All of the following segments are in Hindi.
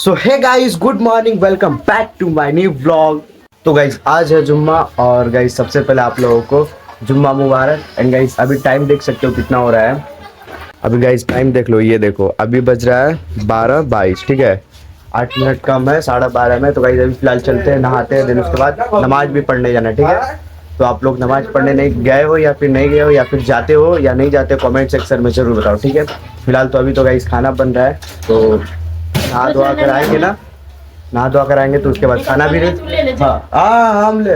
So hey guys, good morning, welcome back to my new vlog. तो गाइस आज है जुम्मा और गाइस सबसे पहले आप लोगों को जुम्मा मुबारक। एंड गाइस अभी टाइम देख सकते हो कितना हो रहा है। अभी गाइस टाइम देख लो, ये देखो अभी बज रहा है 12:22। ठीक है, 8 मिनट कम है 12:30 में। तो गाइस अभी फिलहाल चलते हैं, नहाते हैं, देन उसके बाद नमाज भी पढ़ने जाना है। ठीक है, तो आप लोग नमाज पढ़ने नहीं गए हो या फिर नहीं गए हो या फिर जाते हो या नहीं जाते, कमेंट सेक्शन में जरूर बताओ। ठीक है, फिलहाल तो अभी तो गाइस खाना बन रहा है, तो नहा धोआ कर आएंगे ना, नहा धोआ कर आएंगे तो उसके बाद खाना भी हम ले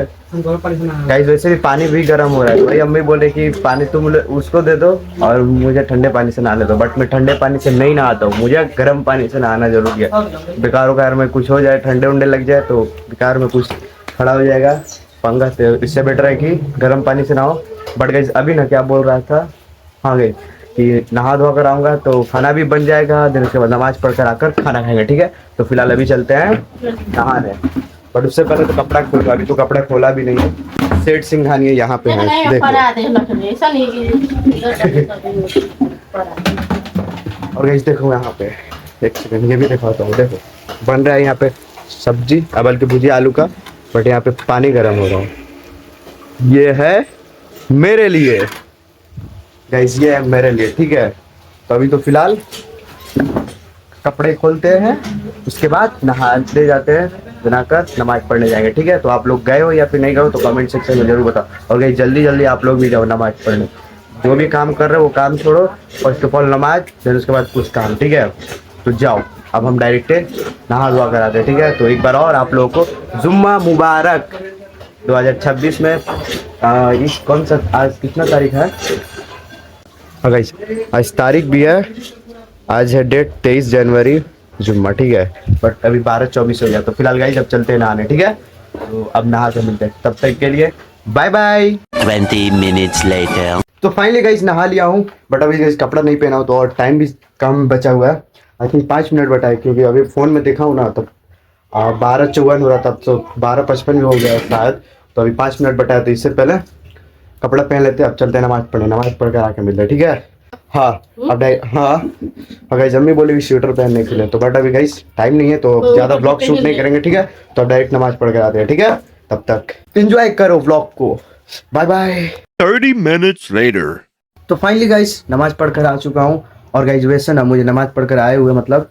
गाइस। वैसे भी पानी भी गर्म हो रहा है, वही अम्मी बोले कि पानी तुम उसको दे दो और मुझे ठंडे पानी से नहाने दो। बट मैं ठंडे पानी से नहीं नहाता हूँ, मुझे गर्म पानी से नहाना जरूरी है। बेकार वकार में कुछ हो जाए, ठंडे उंडे लग जाए तो बेकार में कुछ खड़ा हो जाएगा पंगा। इससे बेटर है कि गर्म पानी से नहाओ। बट गाइस अभी ना क्या बोल रहा था, हाँ गाइस कि नहा धोआ कर आऊँगा तो खाना भी बन जाएगा, दिन उसके बाद नमाज पढ़ कर आकर खाना खाएंगे। ठीक है, तो फिलहाल अभी चलते हैं नहाने। बट उससे पहले तो कपड़ा खोल, अभी तो कपड़ा खोला भी नहीं है। सेठ सिंघानिया यहाँ पे है, देखो। और गाइस देखो यहाँ पे, एक सेकंड ये भी दिखाता हूँ। देखो बन रहा है यहाँ पे सब्जी, बल्कि भुजिया आलू का। बट यहाँ पे पानी गर्म हो रहा है, ये है मेरे लिए गाइस, ये है मेरे लिए। ठीक है, तो अभी तो फिलहाल कपड़े खोलते हैं, उसके बाद नहाते जाते हैं, बनाकर नमाज पढ़ने जाएंगे। ठीक है, तो आप लोग गए हो या फिर नहीं गए हो तो कमेंट सेक्शन में जरूर बताओ। और गाइस जल्दी जल्दी आप लोग भी जाओ नमाज पढ़ने। जो भी काम कर रहे हो वो काम छोड़ो, फर्स्ट ऑफ ऑल नमाज, फिर उसके बाद कुछ काम। ठीक है, तो जाओ। अब हम डायरेक्ट नहा धोआ कर आते हैं। ठीक है, तो एक बार और आप लोगों को जुम्मा मुबारक 2026 में। इस कौन सा आज कितना तारीख है? हाँ गाइस आज तारीख भी है, आज है डेट 23 जनवरी जुम्मा। ठीक है, बट अभी 12:24 हो गया। तो फिलहाल गाइस अब चलते हैं नहाने। ठीक है, तो अब नहा के मिलते हैं, तब तक के लिए बाय बाय। 20 minutes later. तो फाइनली गाइस नहा लिया हूँ, बट अभी गाइस कपड़ा नहीं पहना हूँ तो और टाइम भी कम बचा हुआ है। आई थिंक 5 मिनट बचा है, क्योंकि अभी फ़ोन में देखा हूँ ना तब 12:54 हो रहा था, तो 12:55 भी हो गया शायद। तो अभी 5 मिनट बचा है, तो इससे पहले कपड़ा पहन लेते हैं। अब चलते हैं नमाज पढ़ने, नमाज पढ़ कर आके मिलते हैं। ठीक है, हाँ अब हाँ गाइस अम्मी बोली स्वेटर पहनने के लिए, तो बट अभी गाइस टाइम नहीं है तो ज़्यादा व्लॉग शूट नहीं करेंगे। ठीक है, तो अब डायरेक्ट नमाज पढ़ कर आते हैं। ठीक है, तब तक एंजॉय करो व्लॉग को, बाय बाय। 30 minutes later. तो फाइनली गाइस नमाज पढ़ कर आ चुका हूँ। और गाइस वैसे ना मुझे नमाज पढ़ कर आए हुए मतलब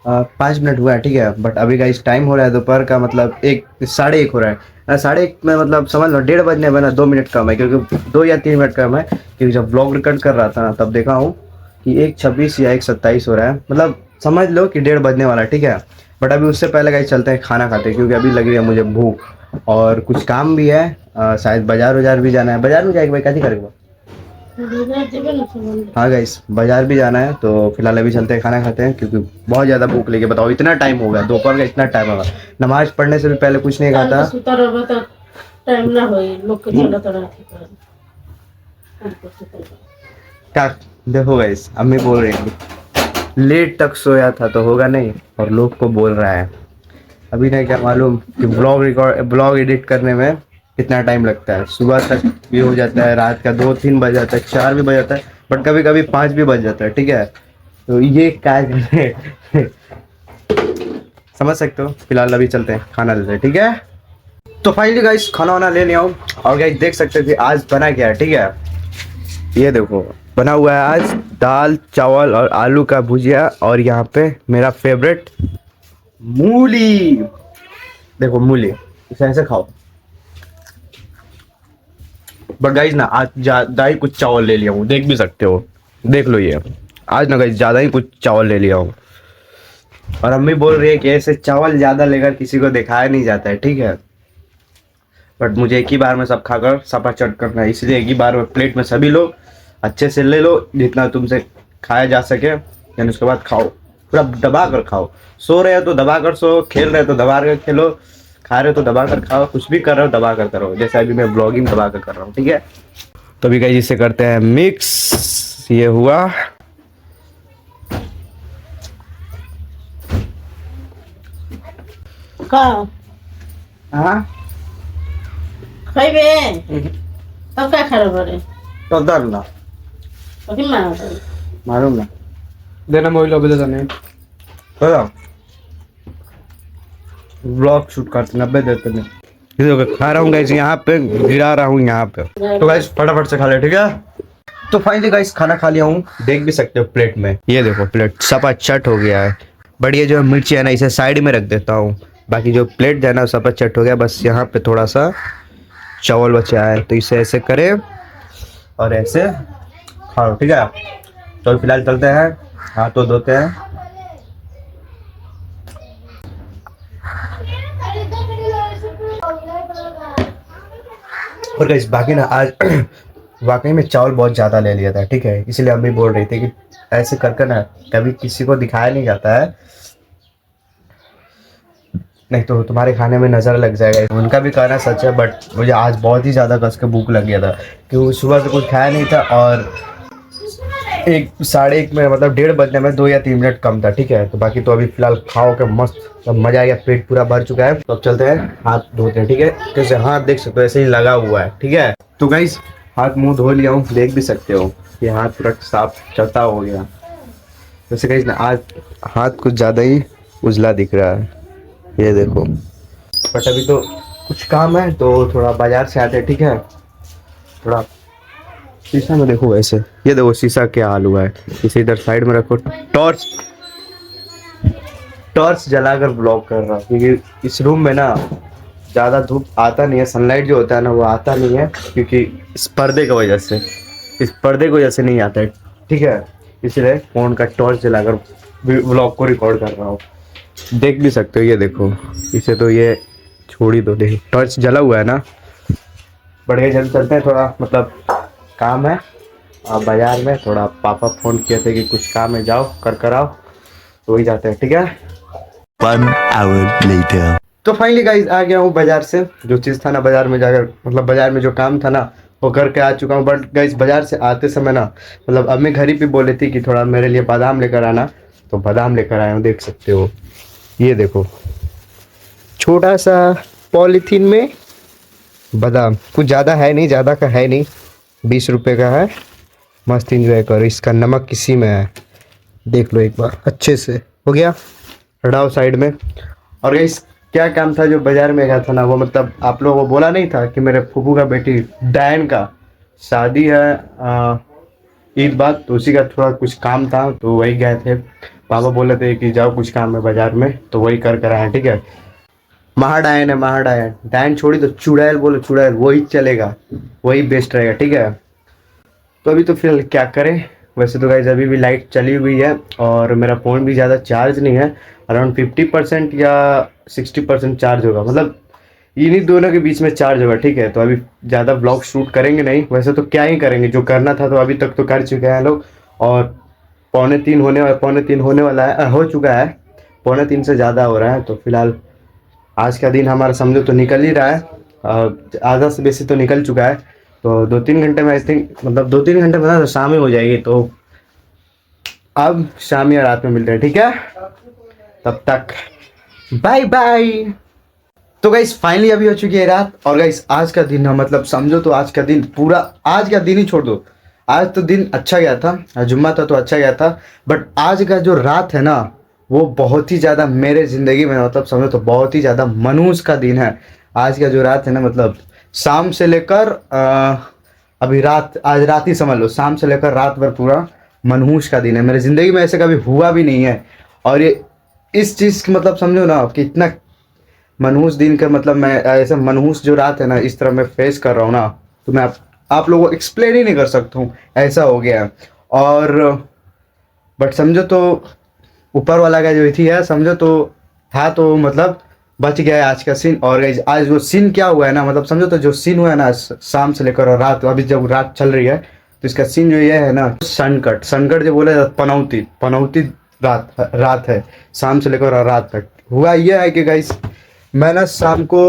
5 मिनट हुआ है। ठीक है, बट अभी गाइस टाइम हो रहा है दोपहर का, मतलब 1 1:30 हो रहा है। 1:30 में मतलब समझ लो 1:30 बजने में ना 2 मिनट कम है, क्योंकि 2 या 3 मिनट कम है। क्योंकि जब व्लॉग रिकॉर्ड कर रहा था ना तब देखा हूँ कि 1:26 या 1:27 हो रहा है, मतलब समझ लो कि 1:30 बजने वाला है। ठीक है, बट अभी उससे पहले गाइस चलते हैं खाना खाते हैं, क्योंकि अभी लग रही है मुझे भूख और कुछ काम भी है। शायद बाजार भी जाना है, बाजार में जाएगा भाई, कैसे करेगा। हाँ गाइस बाजार भी जाना है, तो फिलहाल अभी चलते हैं खाना खाते हैं, क्योंकि बहुत ज़्यादा भूख लगी। बताओ इतना टाइम हो गया, दोपहर का इतना टाइम होगा, नमाज पढ़ने से भी पहले कुछ नहीं खाता। क्या देखो गाइस अम्मी बोल रही है लेट तक सोया था तो होगा नहीं, और लोग को बोल रहा है। अभी नहीं क्या मालूम कि ब्लॉग एडिट करने में कितना टाइम लगता है। सुबह तक भी हो जाता है, रात का 2 3 बज जाता है, 4 भी बज जाता है, बट कभी कभी 5 भी बज जाता है। ठीक है, तो ये क्या समझ सकते हो। फिलहाल अभी चलते हैं खाना लेते हैं। ठीक है, तो फाइनली गाइस खाना वाना ले लिया हूँ, और गाइस देख सकते थे आज बना क्या है। ठीक है, ये देखो बना हुआ है आज दाल चावल और आलू का भुजिया, और यहाँ पे मेरा फेवरेट मूली। देखो मूली, इसे ऐसे खाओ। बट गाइस ना आज ज़्यादा ही कुछ चावल ले लिया हूँ, देख भी सकते हो, देख लो ये आज ना गाइस ज़्यादा ही कुछ चावल ले लिया हूँ। और अम्मी बोल रही है कि ऐसे चावल ज़्यादा लेकर किसी को दिखाया नहीं जाता है। ठीक है, बट मुझे एक ही बार में सब खाकर सपा चट करना है, इसलिए एक ही बार में प्लेट में सभी लोग अच्छे से ले लो, जितना तुमसे खाया जा सके, यानी उसके बाद खाओ, पूरा दबा कर खाओ। सो रहे हो तो दबा कर सो, खेल रहे हो तो दबा कर खेलो, खा रहे हो तो दबा कर खाओ, कुछ भी कर रहे हो दबा कर करो, जैसे अभी मैं ब्लॉगिंग दबा कर कर रहा हूँ। ठीक है, तो अभी गाइस इसे करते हैं मिक्स। ये हुआ हाँ खाइबे तब क्या खराब हो रहे तो दर ना अभी मालूम ना देना मोबाइल अभी तो जाने तो व्लॉग शूट करते 90 देते में। ये देखो खा रहा हूँ गाइस, यहाँ पे गिरा रहा हूँ यहाँ पे। तो गाइस फटाफट से खा ले, ठीक है। तो फाइनली गाइस खाना खा लिया हूँ, देख भी सकते हो प्लेट में। ये देखो प्लेट सपा चट हो गया है। बढ़िया जो मिर्ची है ना इसे साइड में रख देता हूँ, बाकी जो प्लेट है ना सपा चट हो गया। बस यहाँ पे थोड़ा सा चावल बचा है, तो इसे ऐसे करे और ऐसे खाओ, ठीक है। तो फिलहाल चलते हैं, हाथ तो धोते हैं। और गाइस बाकी ना आज वाकई में चावल बहुत ज़्यादा ले लिया था, ठीक है। इसलिए अम्मी बोल रही थी कि ऐसे करके ना कभी किसी को दिखाया नहीं जाता है, नहीं तो तुम्हारे खाने में नज़र लग जाएगा। उनका भी कहना सच है, बट मुझे आज बहुत ही ज़्यादा कस के भूख लग गया था, क्योंकि सुबह से कुछ खाया नहीं था। और 1 में मतलब 1:30 बजने में 2 या 3 मिनट कम था, ठीक है। तो बाकी तो अभी फिलहाल खाओ के मस्त, अब मजा आ गया, पेट पूरा भर चुका है। तो अब चलते हैं हाथ धोते हैं, ठीक है। कैसे हाथ देख सकते हो ऐसे ही लगा हुआ है, ठीक है। तो गाइस हाथ मुंह धो लिया हूँ, देख भी सकते हो कि हाथ पूरा साफ चलता हो गया। वैसे गाइस ना आज हाथ कुछ ज़्यादा ही उजला दिख रहा है, ये देखो। बट अभी तो कुछ काम है तो थोड़ा बाजार से आते हैं, ठीक है। थोड़ा शीशा में देखो, वैसे ये देखो शीशा क्या हाल हुआ है। इसे इधर साइड में रखो। टॉर्च जलाकर ब्लॉक कर रहा हूँ, क्योंकि इस रूम में ना ज़्यादा धूप आता नहीं है, सनलाइट जो होता है ना वो आता नहीं है, क्योंकि इस पर्दे की वजह से, इस पर्दे की वजह से नहीं आता है, ठीक है। इसलिए फ़ोन का टॉर्च जलाकर ब्लॉग को रिकॉर्ड कर रहा हूँ, देख भी सकते हो। ये देखो इसे तो ये छोड़ ही दो, देखिए टॉर्च जला हुआ है ना। बढ़िया जल्द चलते हैं, थोड़ा मतलब काम है बाजार में। थोड़ा पापा फ़ोन किए थे कि कुछ काम है, जाओ कर आओ, तो वही जाते हैं, ठीक है। 1 hour later. तो फाइनली गाइस आ गया हूँ बाजार से। जो चीज़ था ना बाजार में जाकर, मतलब बाजार में जो काम था ना वो करके आ चुका हूँ। बट गाइस बाजार से आते समय ना मतलब अम्मी घर ही पे बोली थी कि थोड़ा मेरे लिए बादाम लेकर आना, तो बादाम लेकर आया हूँ, देख सकते हो। ये देखो छोटा सा पॉलीथीन में बादाम, कुछ ज़्यादा है नहीं, ज़्यादा का है नहीं, 20 रुपये का है। मस्त इंजॉय करो। इसका नमक किसी में है, देख लो एक बार अच्छे से। हो गया, हटाओ साइड में। और गाइस क्या काम था जो बाजार में गया था ना, वो मतलब आप लोगों को बोला नहीं था कि मेरे फूफू का बेटी डायन का शादी है ईद बाद, तो उसी का थोड़ा कुछ काम था, तो वही गए थे। पापा बोले थे कि जाओ कुछ काम है बाजार में, तो वही कर आए, ठीक है। महाडायन है, महाडायन। डायन छोड़ी तो चुड़ैल बोलो, चुड़ैल वही चलेगा, वही बेस्ट रहेगा, ठीक है। तो अभी तो फिलहाल क्या करें। वैसे तो गाइस अभी भी लाइट चली हुई है और मेरा फ़ोन भी ज़्यादा चार्ज नहीं है, अराउंड 50% या 60% चार्ज होगा, मतलब इन्हीं दोनों के बीच में चार्ज होगा, ठीक है। तो अभी ज़्यादा ब्लॉग शूट करेंगे नहीं, वैसे तो क्या ही करेंगे, जो करना था तो अभी तक तो कर चुके हैं लोग। और 2:45 होने वाला है, हो चुका है, 2:45 से ज़्यादा हो रहा है। तो फिलहाल आज का दिन हमारा समझो तो निकल ही रहा है, आधा से बेसी तो निकल चुका है। तो 2-3 घंटे में आई थिंक, मतलब 2-3 घंटे में ना शाम ही हो जाएगी। तो अब शाम या रात में मिलते हैं, ठीक है। तब तक बाय बाय। तो गाइस फाइनली अभी हो चुकी है रात, और गाइस आज का दिन ना मतलब समझो तो आज का दिन पूरा, आज का दिन ही छोड़ दो, आज तो दिन अच्छा गया था, आज जुम्मा था तो अच्छा गया था। बट आज का जो रात है ना वो बहुत ही ज़्यादा मेरे ज़िंदगी में मतलब समझो तो बहुत ही ज़्यादा मनहूस का दिन है। आज का जो रात है ना मतलब शाम से लेकर अभी रात, आज रात ही समझ लो, शाम से लेकर रात भर पूरा मनहूस का दिन है। मेरे ज़िंदगी में ऐसे कभी हुआ भी नहीं है। और ये इस चीज़ की मतलब समझो ना कि इतना मनहूस दिन का मतलब मैं ऐसा मनहूस जो रात है ना इस तरह मैं फेस कर रहा हूँ ना, तो मैं आप लोगों को एक्सप्लेन ही नहीं कर सकता हूँ, ऐसा हो गया है। और बट समझो तो ऊपर वाला का जो थी है, समझो तो था, तो मतलब बच गया है आज का सीन। और आज वो सीन क्या हुआ है ना, मतलब समझो तो जो सीन हुआ है ना शाम से लेकर और रात, अभी जब रात चल रही है तो इसका सीन जो ये है ना, सनकट जो बोले पनौती रात है, शाम से लेकर और रात तक। हुआ यह है कि गाइस मैं ना शाम को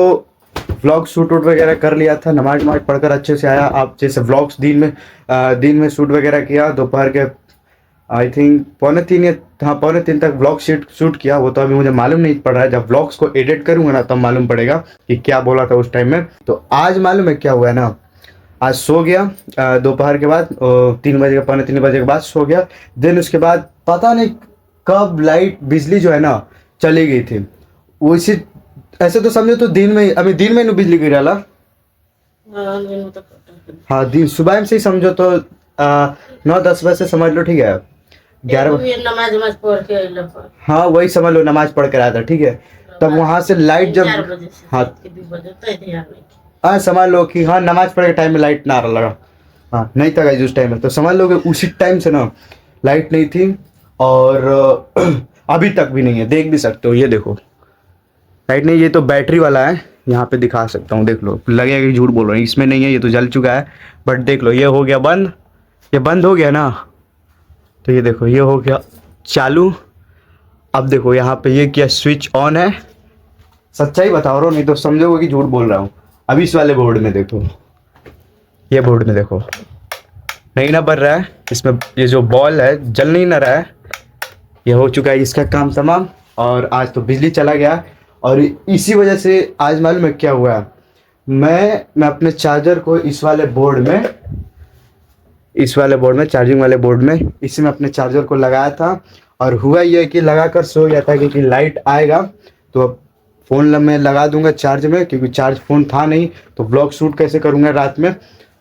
व्लॉग शूट वगैरह कर लिया था, नमाज पढ़कर अच्छे से आया। आप जैसे व्लॉग्स दिन में शूट वगैरह किया, दोपहर के आई थिंक 2:45 तक व्लॉग शूट किया। वो तो अभी मुझे मालूम नहीं पड़ रहा है, जब व्लॉग्स को एडिट करूंगा ना तब मालूम पड़ेगा कि क्या बोला था उस टाइम में। तो आज मालूम है क्या हुआ है ना, आज सो गया दोपहर के बाद 3 बजे, 2:45 बजे के बाद सो गया। देन उसके बाद पता नहीं कब लाइट बिजली जो है ना चली गई थी, उसी ऐसे तो समझो तो दिन में अभी दिन में नु बिजली गिरला। हाँ दिन में तो कटा है। हाँ दिन सुबह में से ही समझो तो 9-10 बजे से समझ लो, ठीक है। 11 ये नमाज नमाज पढ़ के अइला पर हाँ वही समझ लो, नमाज पढ़ कर आया था, ठीक है। तब वहां से लाइट जब 4 बजे से हाँ 2 बजे तो ध्यान नहीं। हाँ समझ लो कि हाँ नमाज पढ़े के टाइम में लाइट ना आ रहा लगा। हाँ नहीं था गाइस उस टाइम में, तो समझ लो कि उसी टाइम से ना लाइट नहीं थी। और अभी तक भी नहीं है, देख भी सकते हो, ये देखो लाइट नहीं। ये तो बैटरी वाला है, यहाँ पे दिखा सकता हूँ, देख लो। लगेगा कि झूठ बोल रहा हूँ, इसमें नहीं है, ये तो जल चुका है। बट देख लो ये हो गया बंद, ये बंद हो गया ना, तो ये देखो ये हो गया चालू। अब देखो यहाँ पे ये क्या स्विच ऑन है। सच्चाई बता रहा हूँ, नहीं तो समझोगे कि झूठ बोल रहा हूँ। अभी इस वाले बोर्ड में देखो, ये बोर्ड में देखो नहीं ना बढ़ रहा है, इसमें ये जो बॉल है जल नहीं ना रहा है। ये हो चुका है इसका काम तमाम। और आज तो बिजली चला गया, और इसी वजह से आज मालूम है क्या हुआ। मैं अपने चार्जर को इस वाले बोर्ड में चार्जिंग वाले बोर्ड में इसी में अपने चार्जर को लगाया था। और हुआ ये कि लगा कर सो गया था, क्योंकि लाइट आएगा तो अब फ़ोन मैं लगा दूंगा चार्ज में, क्योंकि चार्ज फ़ोन था नहीं तो ब्लॉग शूट कैसे करूँगा रात में।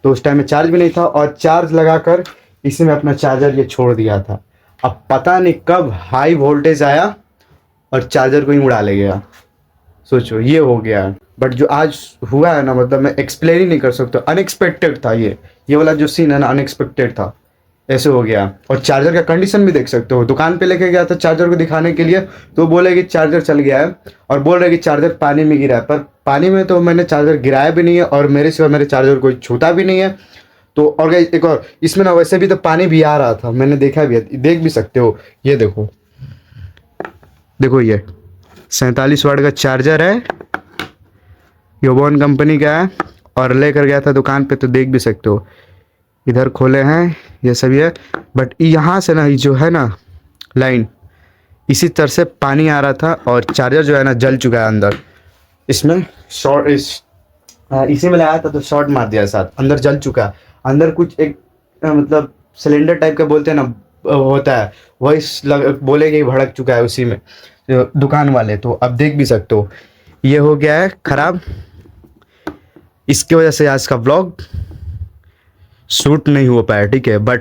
तो उस टाइम में चार्ज भी नहीं था, और चार्ज लगाकर इसी में अपना चार्जर ये छोड़ दिया था। अब पता नहीं कब हाई वोल्टेज आया और चार्जर को ही उड़ा ले गया। सोचो ये हो गया। बट जो आज हुआ है ना, मतलब मैं एक्सप्लेन ही नहीं कर सकता, अनएक्सपेक्टेड था ये वाला जो सीन है ना, अनएक्सपेक्टेड था, ऐसे हो गया। और चार्जर का कंडीशन भी देख सकते हो, दुकान पे लेके गया था चार्जर को दिखाने के लिए, तो बोले कि चार्जर चल गया है, और बोल रहे कि चार्जर पानी में गिरा है। पर पानी में तो मैंने चार्जर गिराया भी नहीं है, और मेरे सिवा मेरे चार्जर कोई छूता भी नहीं है। तो और गाइस एक और इसमें ना, वैसे भी तो पानी भी आ रहा था, मैंने देखा भी है, देख भी सकते हो। ये देखो ये 47 वाट का चार्जर है, योबोन कंपनी का है, और लेकर गया था दुकान पे, तो देख भी सकते हो। इधर खोले हैं ये सभी है। बट यहाँ से ना, ये जो है ना लाइन, इसी तरह से पानी आ रहा था, और चार्जर जो है ना जल चुका है अंदर। इसमें शॉर्ट इसी में लगाया था तो शॉर्ट मार दिया साथ, अंदर जल चुका है। अंदर कुछ एक मतलब सिलेंडर टाइप का बोलते हैं ना, होता है, वही बोले कि भड़क चुका है उसी में दुकान वाले। तो अब देख भी सकते हो ये हो गया है खराब। इसकी वजह से आज का व्लॉग शूट नहीं हो पाया, ठीक है। बट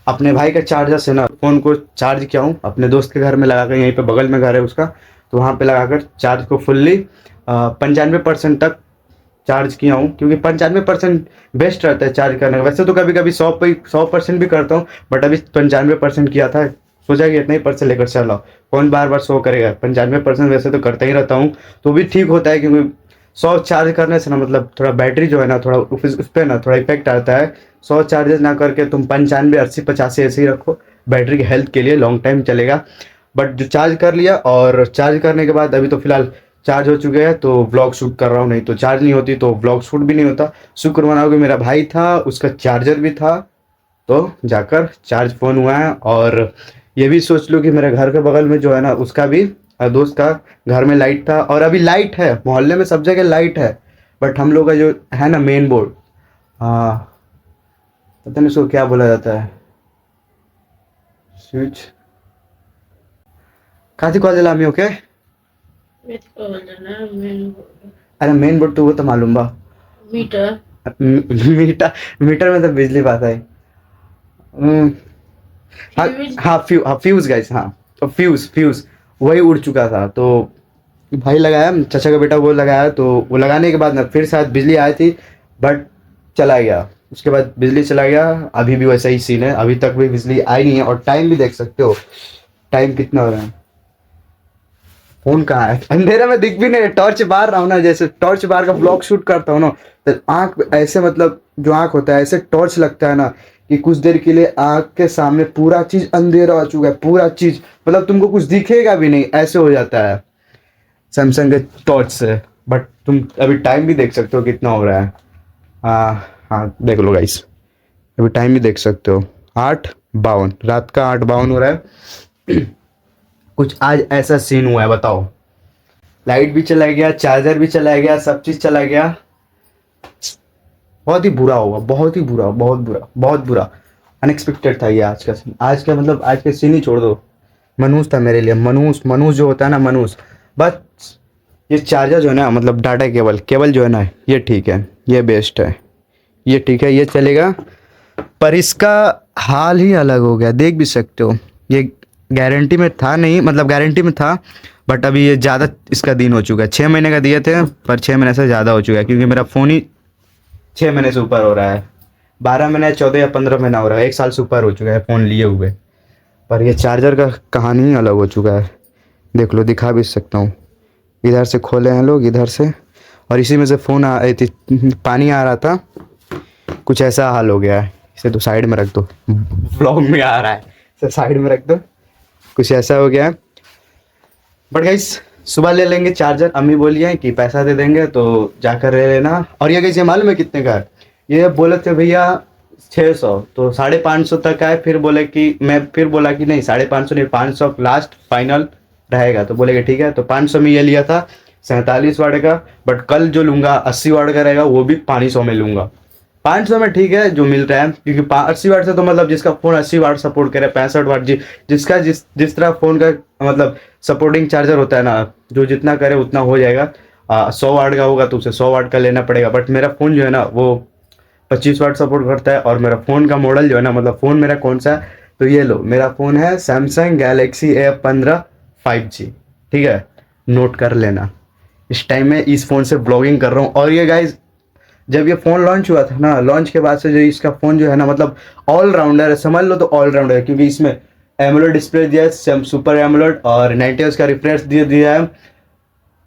अपने भाई का चार्जर से ना फ़ोन को चार्ज किया हूँ, अपने दोस्त के घर में लगाकर, यहीं पे बगल में घर है उसका, तो वहाँ पे लगाकर चार्ज को फुल्ली 95% तक चार्ज किया हूँ, क्योंकि 95% बेस्ट रहता है चार्ज करने का। वैसे तो कभी कभी 100% भी करता हूँ, बट अभी 95% किया था, सोचा कि इतना ही % लेकर चलाओ, कौन बार बार 100 करेगा। 95% वैसे तो करता ही रहता हूँ, तो भी ठीक होता है, क्योंकि 100 चार्ज करने से ना मतलब थोड़ा बैटरी जो है ना, थोड़ा उस पर ना थोड़ा इफेक्ट आता है। 100 चार्जेस ना करके तुम 95, 80, 85 ऐसे ही रखो, बैटरी की हेल्थ के लिए लॉन्ग टाइम चलेगा। बट जो चार्ज कर लिया, और चार्ज करने के बाद अभी तो फिलहाल चार्ज हो चुके हैं, तो व्लॉग शूट कर रहा हूँ, नहीं तो चार्ज नहीं होती तो व्लॉग शूट भी नहीं होता। शुक्र मनाओ कि मेरा भाई था, उसका चार्जर भी था, तो जाकर चार्ज फ़ोन हुआ है। और ये भी सोच लो कि मेरे घर के बगल में जो है ना, उसका भी दोस्त का घर में लाइट था, और अभी लाइट है, मोहल्ले में सब जगह लाइट है। बट हम लोग का जो है ना मेन बोर्ड, हाँ पता नहीं उसको क्या बोला जाता है, स्विच काती कॉल दिला मी ओके। अरे मेन बोर्ड तो वो तो मालूम बा, मीटर मीटर में तो बिजली पाता है। हाँ फ्यूज गाइस, हाँ तो फ्यूज वही उड़ चुका था। तो भाई लगाया, चाचा का बेटा वो लगाया, तो वो लगाने के बाद ना फिर शायद बिजली आई थी, बट चला गया। उसके बाद बिजली चला गया, अभी भी वैसा ही सीन है, अभी तक भी बिजली आई नहीं है। और टाइम भी देख सकते हो, टाइम कितना हो रहा है। फोन कहाँ है, अंधेरे में दिख भी नहीं, टॉर्च बार रहा हूँ ना, जैसे टॉर्च बार का ब्लॉग शूट करता हूँ ना, तो आँख ऐसे मतलब जो आँख होता है ऐसे टॉर्च लगता है ना, कि कुछ देर के लिए आँख के सामने पूरा चीज अंधेरा हो चुका है, पूरा चीज मतलब तुमको कुछ दिखेगा भी नहीं, ऐसे हो जाता है सैमसंग के टॉर्च से। बट तुम अभी टाइम भी देख सकते हो कितना हो रहा है। हाँ देख लो गाइस, अभी टाइम भी देख सकते हो, 8:52, रात का 8:52 हो रहा है। कुछ आज ऐसा सीन हुआ है, बताओ। लाइट भी चला गया, चार्जर भी चला गया, सब चीज चला गया। बहुत ही बुरा हुआ, बहुत ही बुरा, बहुत बुरा। अनएक्सपेक्टेड था ये आज का सीन। आज का मतलब आज के सीन ही छोड़ दो, मनूस था मेरे लिए, मनूस जो होता है ना, मनूस। बस ये चार्जर जो है ना, मतलब डाटा केबल जो है ना, ये ठीक है, ये बेस्ट है, ये ठीक है, ये चलेगा। पर इसका हाल ही अलग हो गया, देख भी सकते हो। ये गारंटी में था नहीं, मतलब गारंटी में था, बट अभी ये ज़्यादा इसका दिन हो चुका है। 6 महीने का दिए थे, पर 6 महीने से ज़्यादा हो चुका है, क्योंकि मेरा फ़ोन ही 6 महीने से ऊपर हो रहा है। 12 महीने, 14 या 15 महीना हो रहा है, 1 साल से ऊपर हो चुका है फ़ोन लिए हुए। पर ये चार्जर का कहानी ही अलग हो चुका है। देख लो, दिखा भी सकता हूँ। इधर से खोले हैं लोग, इधर से, और इसी में से फ़ोन पानी आ रहा था। कुछ ऐसा हाल हो गया है। इसे तो साइड में रख दो, व्लॉग में आ रहा है, इसे साइड में रख दो। कुछ ऐसा हो गया है। बट गाइस, सुबह ले लेंगे चार्जर। अम्मी बोली है कि पैसा दे देंगे तो जाकर ले लेना। और ये गाइस, ये मालूम है कितने का है? ये बोले थे भैया 600, तो 550 तक का है। फिर बोले कि, मैं फिर बोला कि नहीं 550 नहीं, 500 लास्ट फाइनल रहेगा। तो बोले कि ठीक है। तो 500 में ये लिया था 47 वाट का। बट कल जो लूँगा 80 वाट का रहेगा, वो भी 500 में लूँगा। 500 में ठीक है जो मिल रहा है, क्योंकि 80 वाट से तो मतलब जिसका फ़ोन 80 वाट सपोर्ट करे, 65 वाट, जिसका जिस तरह फ़ोन का मतलब सपोर्टिंग चार्जर होता है ना, जो जितना करे उतना हो जाएगा। 100 वाट का होगा तो उसे 100 वाट का लेना पड़ेगा। बट मेरा फ़ोन जो है ना, वो 25 वाट सपोर्ट करता है। और मेरा फ़ोन का मॉडल जो है ना, मतलब फ़ोन मेरा कौन सा है, तो ये लो, मेरा फ़ोन है सैमसंग गैलेक्सी A15 5G। ठीक है, नोट कर लेना। इस टाइम में इस फ़ोन से ब्लॉगिंग कर रहा हूँ। और ये गाइज, जब ये फ़ोन लॉन्च हुआ था ना, लॉन्च के बाद से जो इसका फ़ोन जो है ना, मतलब ऑलराउंडर है, समझ लो तो ऑलराउंडर है। क्योंकि इसमें एमोलेड डिस्प्ले दिया है, सुपर एमोलेड, और 90 Hz का रिफ्रेश दिया है,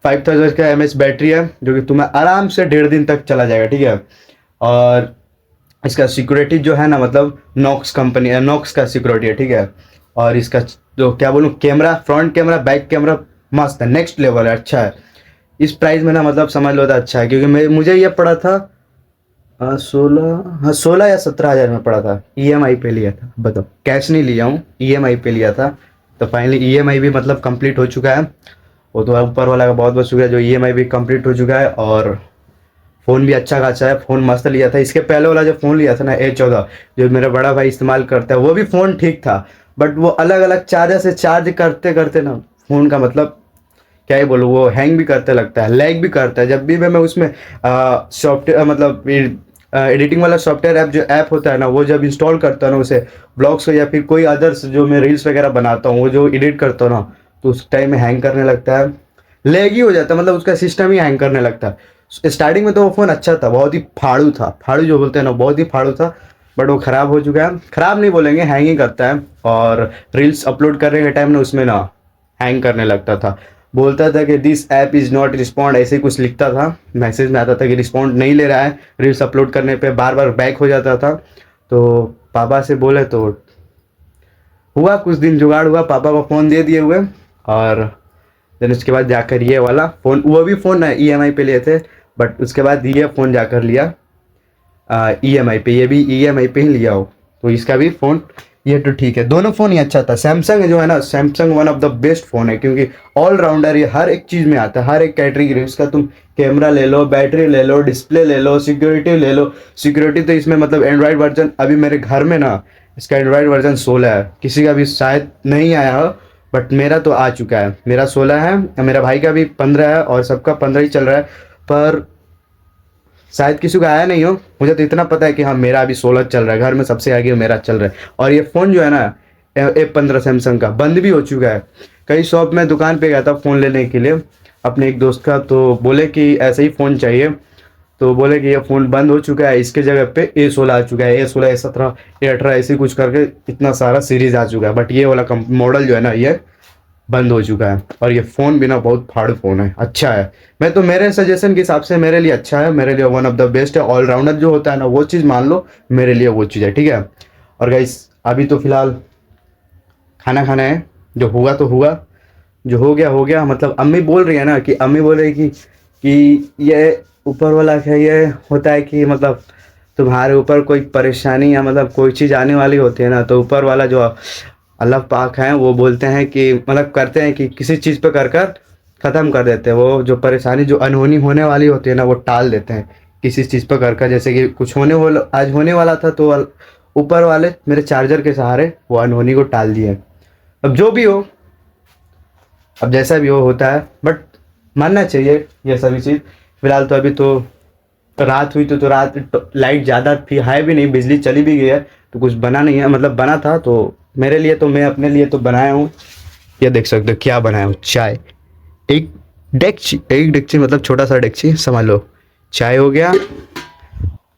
5000 का एमएच बैटरी है, जो कि तुम्हें आराम से 1.5 दिन तक चला जाएगा। ठीक है। और इसका सिक्योरिटी जो है ना, मतलब नॉक्स कंपनी है, नॉक्स का सिक्योरिटी है। ठीक है। और इसका जो क्या बोलूँ, camera, front camera, back camera मस्त है, नेक्स्ट लेवल है, अच्छा है। इस प्राइस में ना, मतलब समझ लो तो अच्छा है। क्योंकि मुझे ये पड़ा था 16 या 17 हज़ार में पड़ा था। ईएमआई पे लिया था, बताओ, कैश नहीं लिया हूँ, ईएमआई पे लिया था। तो फाइनली ईएमआई भी मतलब कंप्लीट हो चुका है। वो तो ऊपर वाला का बहुत बहुत शुक्रिया, जो ईएमआई भी कंप्लीट हो चुका है। और फ़ोन भी अच्छा खासा है, फ़ोन मस्त लिया था। इसके पहले वाला जो फ़ोन लिया था ना, A14, जो मेरा बड़ा भाई इस्तेमाल करता है, वो भी फ़ोन ठीक था। बट वो अलग अलग चार्जर से चार्ज करते करते ना, फ़ोन का मतलब क्या ही बोलूँ, वो हैंग भी करते लगता है, लैग भी करता है। जब भी मैं उसमें सॉफ्टवेयर मतलब एडिटिंग वाला सॉफ्टवेयर ऐप, जो ऐप होता है ना, वो जब इंस्टॉल करता हूँ ना, उसे ब्लॉग्स या फिर कोई अदर्स जो मैं रील्स वगैरह बनाता हूँ, वो जो एडिट करता हूँ ना, तो उस टाइम में हैंग करने लगता है, लैग ही हो जाता है, मतलब उसका सिस्टम ही हैंग करने लगता है। स्टार्टिंग में तो वो फ़ोन अच्छा था, बहुत ही फाड़ू था, फाड़ू जो बोलते हैं ना, बहुत ही फाड़ू था। बट वो ख़राब हो चुका है, ख़राब नहीं बोलेंगे, हैंग ही करता है। और रील्स अपलोड करने के टाइम ना, उसमें ना हैंग करने लगता था, बोलता था कि this app is not respond, ऐसे कुछ लिखता था, मैसेज में आता था कि रिस्पॉन्ड नहीं ले रहा है। रील्स अपलोड करने पे बार बार बैक हो जाता था। तो पापा से बोले तो हुआ, कुछ दिन जुगाड़ हुआ, पापा को फ़ोन दे दिए हुए। और देन उसके बाद जाकर ये वाला फ़ोन, वो भी फ़ोन ईएमआई पे लिए थे, बट उसके बाद ये फ़ोन जाकर लिया ईएमआई पे, ये भी ईएमआई पे ही लिया हो। तो इसका भी फ़ोन ये तो ठीक है, दोनों फ़ोन ही अच्छा था। सैमसंग जो है ना, Samsung one of the best phone है, क्योंकि ऑलराउंडर ये हर एक चीज़ में आता है, हर एक कैटेगरी। इसका तुम कैमरा ले लो, बैटरी ले लो, डिस्प्ले ले लो, सिक्योरिटी ले लो। सिक्योरिटी तो इसमें मतलब एंड्रॉयड वर्जन, अभी मेरे घर में ना इसका एंड्रॉयड वर्जन 16 है, किसी का भी शायद नहीं आया हो, बट मेरा तो आ चुका है। मेरा 16 है, मेरा भाई का भी 15 है, और सबका 15 ही चल रहा है। पर शायद किसी का आया नहीं हो, मुझे तो इतना पता है कि हाँ, मेरा अभी 16 चल रहा है, घर में सबसे आगे मेरा चल रहा है। और ये फ़ोन जो है ना, A15 सैमसंग का, बंद भी हो चुका है। कई शॉप में दुकान पे गया था फ़ोन लेने के लिए अपने एक दोस्त का, तो बोले कि ऐसे ही फ़ोन चाहिए। तो बोले कि ये फ़ोन बंद हो चुका है, इसके जगह पे A16 आ चुका है, A16, A17, A18, ऐसे कुछ करके इतना सारा सीरीज़ आ चुका है। बट ये वाला मॉडल जो है ना, ये बंद हो चुका है। और ये फ़ोन भी ना बहुत फाड़ फ़ोन है, अच्छा है। मैं तो मेरे सजेशन के हिसाब से मेरे लिए अच्छा है, मेरे लिए वन ऑफ द बेस्ट है। ऑलराउंडर जो होता है ना, वो चीज़ मान लो, मेरे लिए वो चीज़ है। ठीक है। और गाइस, अभी तो फ़िलहाल खाना खाना है, जो हुआ तो हुआ, जो हो गया। मतलब अम्मी बोल रही है ना, कि अम्मी बोल रही कि ये ऊपर वाला है, ये होता है कि मतलब तुम्हारे ऊपर कोई परेशानी या मतलब कोई चीज़ आने वाली होती है ना, तो ऊपर वाला जो अल्लाह पाक हैं, वो बोलते हैं कि मतलब करते हैं कि किसी चीज़ पे कर कर ख़त्म कर देते हैं। वो जो परेशानी जो अनहोनी होने वाली होती है ना, वो टाल देते हैं किसी चीज़ पे कर कर। जैसे कि कुछ आज होने वाला था, तो ऊपर वाले मेरे चार्जर के सहारे वो अनहोनी को टाल दिए। अब जो भी हो, अब जैसा भी हो होता है। बट मानना चाहिए ये सभी चीज़। फिलहाल तो अभी तो रात हुई तो रात लाइट ज़्यादा थी, है भी नहीं, बिजली चली भी गई है तो कुछ बना नहीं है, मतलब बना था तो मेरे लिए तो मैं अपने लिए तो बनाया हूँ। ये देख सकते हो क्या बनाया हूँ, चाय, एक डेक्ची मतलब छोटा सा डेक्ची समझ लो, चाय हो गया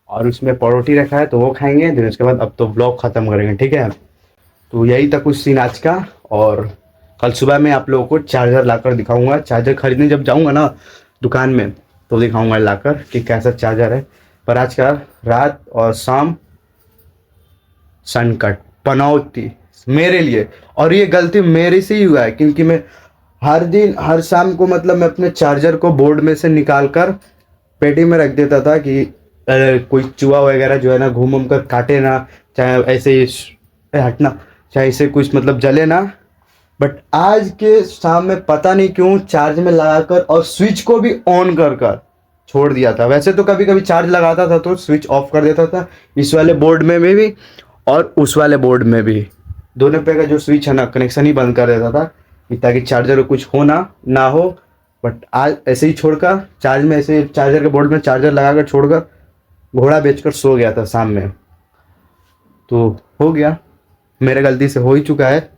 और उसमें परोठी रखा है तो वो खाएंगे, फिर उसके बाद अब तो ब्लॉग ख़त्म करेंगे, ठीक है। तो यही था कुछ सीन आज का, और कल सुबह मैं आप लोगों को चार्जर लाकर दिखाऊंगा। चार्जर खरीदने जब जाऊंगा ना दुकान में तो दिखाऊंगा लाकर कि कैसा चार्जर है। पर आज का रात और शाम संकट पनौती मेरे लिए, और ये गलती मेरे से ही हुआ है क्योंकि मैं हर दिन हर शाम को मतलब मैं अपने चार्जर को बोर्ड में से निकाल कर पेटी में रख देता था कि कोई चूहा वगैरह जो है ना घूम कर काटे ना, चाहे ऐसे ही हटना, चाहे इसे कुछ मतलब जले ना। बट आज के शाम में पता नहीं क्यों चार्ज में लगाकर और स्विच को भी ऑन कर छोड़ दिया था। वैसे तो कभी कभी चार्ज लगाता था तो स्विच ऑफ कर देता था, इस वाले बोर्ड में भी और उस वाले बोर्ड में भी, दोनों पे का जो स्विच है ना कनेक्शन ही बंद कर देता था कि ताकि चार्जर को कुछ हो ना हो। बट आज ऐसे ही छोड़कर चार्ज में, ऐसे चार्जर के बोर्ड में चार्जर लगाकर छोड़कर घोड़ा बेचकर सो गया था शाम में। तो हो गया, मेरे गलती से हो ही चुका है।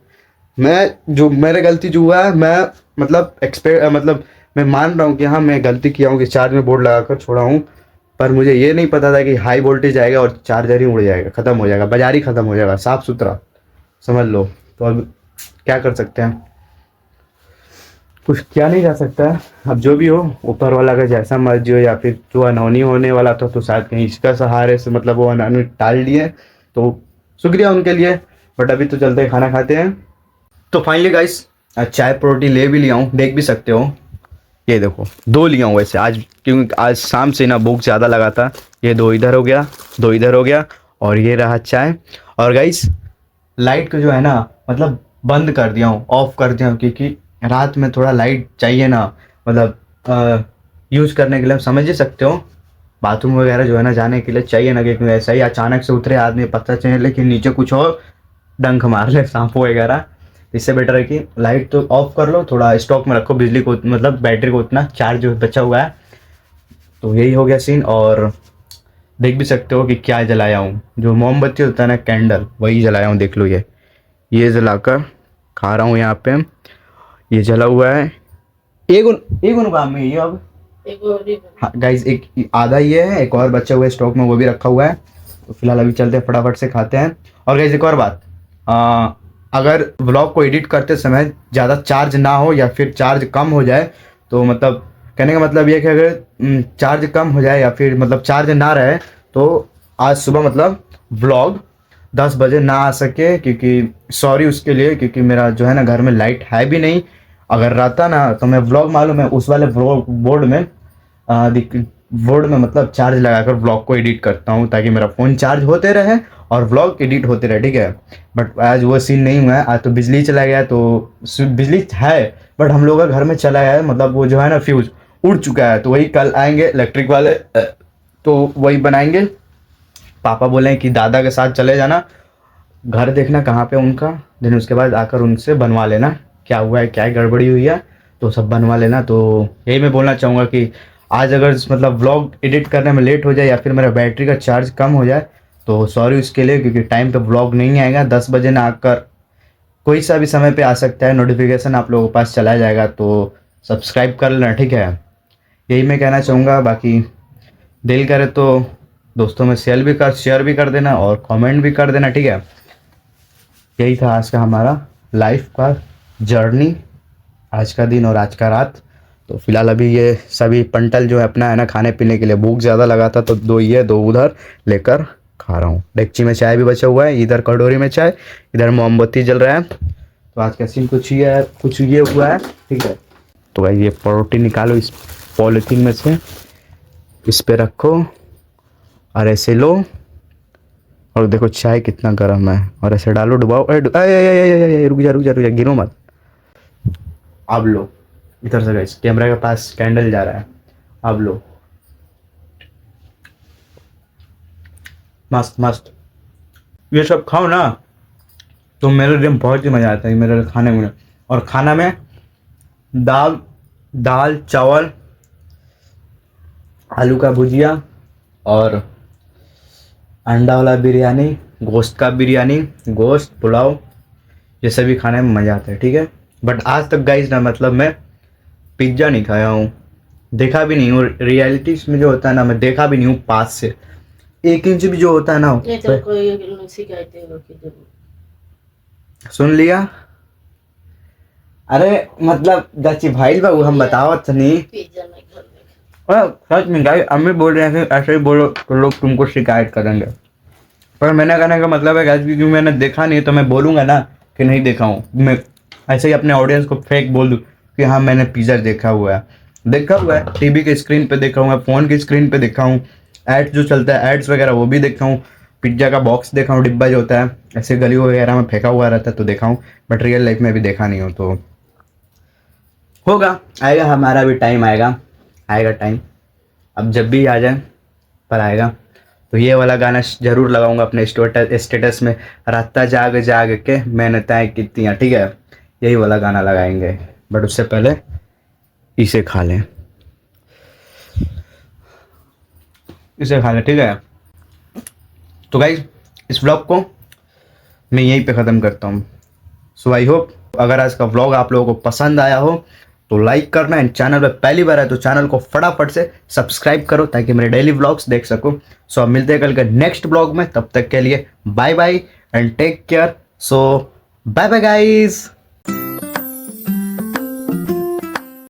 मेरे गलती जो हुआ है, मैं मतलब मैं मान रहा हूँ कि हाँ मैं गलती किया हूँ कि चार्ज में बोर्ड लगाकर छोड़ा हूँ, पर मुझे ये नहीं पता था कि हाई वोल्टेज आएगा और चार्जर ही उड़ जाएगा, ख़त्म हो जाएगा, बाजार ही ख़त्म हो जाएगा, साफ़ सुथरा समझ लो। तो अब क्या कर सकते हैं, कुछ किया नहीं जा सकता है। अब जो भी हो ऊपर वाला का जैसा मर्जी हो, या फिर जो अनहोनी होने वाला था तो शायद कहीं इसका सहारे से मतलब वो अनहोनी टाल दिए, तो शुक्रिया उनके लिए। बट अभी तो चलते हैं खाना खाते हैं। तो फाइनली गाइस चाय परोठी ले भी लिया हूँ, देख भी सकते हो, ये देखो 2 लिया हूँ वैसे आज, क्योंकि आज शाम से ना भूख ज़्यादा लगा था। ये 2 इधर हो गया, 2 इधर हो गया, और ये रहा चाय। और गाइस लाइट को जो है ना मतलब बंद कर दिया हूँ, ऑफ कर दिया हूँ, क्योंकि रात में थोड़ा लाइट चाहिए ना, मतलब यूज़ करने के लिए, समझ ही सकते हो, बाथरूम वगैरह जो है ना जाने के लिए चाहिए ना, क्योंकि ऐसा ही अचानक से उतरे आदमी पता चले लेकिन नीचे कुछ और डंक मार ले सांप वगैरह। इससे बेटर है कि लाइट तो ऑफ कर लो, थोड़ा स्टॉक में रखो बिजली को, मतलब बैटरी को उतना चार्ज बचा हुआ है। तो यही हो गया सीन। और देख भी सकते हो कि क्या जलाया हूँ, जो मोमबत्ती होता है ना कैंडल, वही जलाया हूँ, देख लो। ये जलाकर खा रहा हूँ यहाँ पे, ये जला हुआ है। एक काम में ये अब एक और ही बना। हाँ गाइज, एक आधा ये है, एक और बचा हुआ है स्टॉक में, वो भी रखा हुआ है। तो फिलहाल अभी चलते हैं, फटाफट से खाते हैं। और गाइज एक और बात, अगर व्लॉग को एडिट करते समय ज़्यादा चार्ज ना हो या फिर चार्ज कम हो जाए, तो मतलब कहने का मतलब ये कि अगर चार्ज कम हो जाए या फिर मतलब चार्ज ना रहे तो आज सुबह मतलब व्लॉग 10 बजे ना आ सके, क्योंकि सॉरी उसके लिए, क्योंकि मेरा जो है ना घर में लाइट है भी नहीं। अगर रहता ना तो मैं व्लॉग मालूम है उस वाले बोर्ड में मतलब चार्ज लगाकर व्लॉग को एडिट करता हूँ, ताकि मेरा फ़ोन चार्ज होते रहे और व्लॉग एडिट होते रहे, ठीक है। बट आज वो सीन नहीं हुआ है, आज तो बिजली चला गया। तो बिजली है बट हम लोग का घर में चला गया है, मतलब वो जो है ना फ्यूज़ उड़ चुका है। तो वही कल आएंगे इलेक्ट्रिक वाले, तो वही बनाएंगे। पापा बोले कि दादा के साथ चले जाना, घर देखना कहाँ पे उनका, देन उसके बाद आकर उनसे बनवा लेना क्या हुआ है, क्या गड़बड़ी हुई है, तो सब बनवा लेना। तो यही मैं बोलना चाहूँगा कि आज अगर मतलब व्लॉग एडिट करने में लेट हो जाए या फिर मेरा बैटरी का चार्ज कम हो जाए तो सॉरी उसके लिए, क्योंकि टाइम पे व्लॉग नहीं आएगा। 10 बजे ना आकर कोई सा भी समय पे आ सकता है, नोटिफिकेशन आप लोगों के पास चला जाएगा। तो सब्सक्राइब कर लेना, ठीक है। यही मैं कहना चाहूँगा। बाकी दिल करे तो दोस्तों में शेयर भी कर देना और कमेंट भी कर देना, ठीक है। यही था आज का हमारा लाइफ का जर्नी, आज का दिन और आज का रात। तो फिलहाल अभी ये सभी पंटल जो है अपना है ना खाने पीने के लिए, भूख ज़्यादा लगा था तो 2 ये 2 उधर लेकर खा रहा हूँ। डेगची में चाय भी बचा हुआ है, इधर कटोरी में चाय, इधर मोमबत्ती जल रहा है। तो आज का सीन कुछ ये हुआ है, ठीक है। तो भाई ये परोठी निकालो इस पॉलीथीन में से, इस पे रखो और ऐसे लो, और देखो चाय कितना गर्म है, और ऐसे डालो, डुबाओ। रुक जा गिरो मत। अब लो, इधर से गाइस कैमरा के पास कैंडल जा रहा है, अब लो। मस्त मस्त, ये सब खाओ ना तो मेरे लिए बहुत ही मज़ा आता है, मेरे खाने में। और खाना में दाल दाल चावल, आलू का भुजिया और अंडा वाला बिरयानी, गोश्त का बिरयानी, गोश्त पुलाव, ये सभी खाने में मज़ा आता है, ठीक है। बट आज तक गाइस ना मतलब मैं पिज्ज़ा नहीं खाया हूँ, देखा भी नहीं हूँ। रियलिटीज में जो होता है ना, मैं देखा भी नहीं हूँ पास से। 1 इंच भी जो होता है ना, ये तो कोई शिकायतें होगी जरूर। सुन लिया। अरे मतलब चाची भाई बाबू हम बतावत नहीं। पिज्जा नहीं घर में सच में गाइस, अम्मी बोल रहे हैं कि ऐसे ही बोलो तो लोग तुमको शिकायत करेंगे। पर मैंने कहने का मतलब है गाइस, क्योंकि मैंने देखा नहीं तो मैं बोलूँगा ना कि नहीं देखा हूँ। मैं ऐसे ही अपने ऑडियंस को फेक बोल दूँ कि हाँ मैंने पिज़्ज़ा देखा हुआ है। टीवी के स्क्रीन पे देखा हुआ है, फ़ोन की स्क्रीन पे देखा हूँ, एड्स जो चलता है एड्स वगैरह वो भी देखा हूँ, पिज्ज़ा का बॉक्स देखा हूँ, डिब्बा जो होता है ऐसे गली वगैरह में फेंका हुआ रहता है तो देखा हूँ। बट रियल लाइफ में भी देखा नहीं हूँ। तो होगा, आएगा, हमारा भी टाइम आएगा, आएगा टाइम। अब जब भी आ जाए पर आएगा। तो ये वाला गाना जरूर लगाऊंगा अपने स्टेटस में, राता जाग जाग के मैंने तय कितियाँ, ठीक है। यही वाला गाना लगाएंगे। बट उससे पहले इसे खा लें, इसे खा लें, ठीक है। तो गाइज इस व्लॉग को मैं यहीं पे ख़त्म करता हूँ। सो आई होप अगर आज का व्लॉग आप लोगों को पसंद आया हो तो लाइक करना, एंड चैनल पे पहली बार है तो चैनल को फटाफट से सब्सक्राइब करो ताकि मेरे डेली व्लॉग्स देख सको। सो अब मिलते हैं कल के नेक्स्ट व्लॉग में, तब तक के लिए bye bye and take care. So bye bye guys.